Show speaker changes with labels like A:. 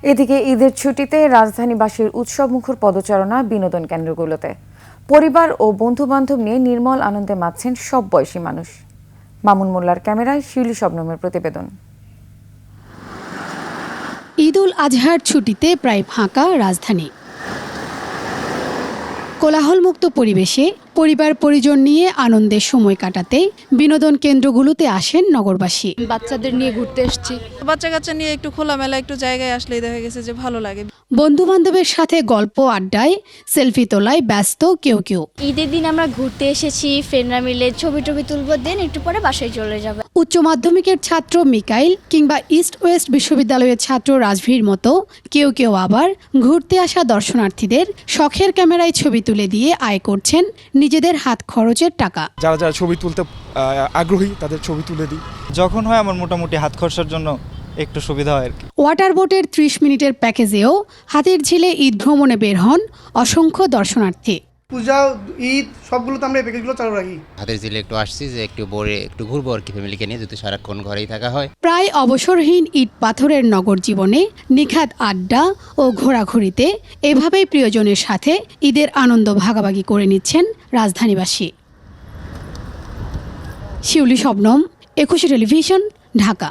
A: এদিকে ঈদের ছুটিতে রাজধানীবাসীর উৎসবমুখর পদচারণা বিনোদন কেন্দ্রগুলোতে। পরিবার ও বন্ধু-বান্ধব নিয়ে নির্মল আনন্দে মাতছেন সব বয়সী মানুষ। মামুন মোল্লার ক্যামেরায় শিউলি শবনমের প্রতিবেদন।
B: ঈদ উল আজহার ছুটিতে প্রায় ফাঁকা রাজধানী। কোলাহলমুক্ত পরিবেশে পরিবার পরিজন নিয়ে আনন্দের সময় কাটাতে বিনোদন কেন্দ্রগুলোতে আসেন নগরবাসী।
C: বাচ্চাদের নিয়ে ঘুরতে এসেছি।
D: বাচ্চা কাচ্চা নিয়ে একটু খোলামেলা একটু জায়গায় আসলেই দেখা গেছে যে ভালো লাগে।
B: বন্ধু বান্ধবের সাথে গল্প আড্ডায় সেলফি তোলায় ব্যস্ত কেউ কেউ।
E: ঈদের দিন আমরা ঘুরতে এসেছি, ফ্রেন্ডরা মিলে ছবি তুলবো, দেন একটু পরে বাসায় চলে যাবে।
B: উচ্চ মাধ্যমিকের ছাত্র মিকাইল কিংবা ইস্ট ওয়েস্ট বিশ্ববিদ্যালয়ের ছাত্র রাজভীর মতো কেউ কেউ আবার ঘুরতে আসা দর্শনার্থীদের শখের ক্যামেরায় ছবি তুলে দিয়ে আয় করছেন নিজেদের হাত খরচের টাকা।
F: যারা যারা ছবি তুলতে আগ্রহী তাদের ছবি তুলে দিই।
G: যখন হয় আমার মোটামুটি হাত খরচার জন্য একটু সুবিধা হয় আর কি।
B: ওয়াটার বোটের 30 মিনিটের প্যাকেজেও হাতির ঝিলে ঈদ ভ্রমণে বের হন অসংখ্য দর্শনার্থী।
H: পূজা, ঈদ সবগুলোতে আমরা এই প্যাকেজগুলো চালু রাখি।
I: হাতের ঝিলে একটু আসছি যে একটু বোরে একটু ঘুরবো আর কি, ফ্যামিলিকে নিয়ে, যদি সারাক্ষণ ঘরেই থাকা হয়।
B: প্রায় অবসরহীন ইট পাথরের নগর জীবনে নিখাত আড্ডা ও ঘোরাঘুরিতে এভাবেই প্রিয়জনের সাথে ঈদের আনন্দ ভাগাভাগি করে নিচ্ছেন রাজধানীবাসী। শিউলি শবনম, 21 টেলিভিশন, ঢাকা।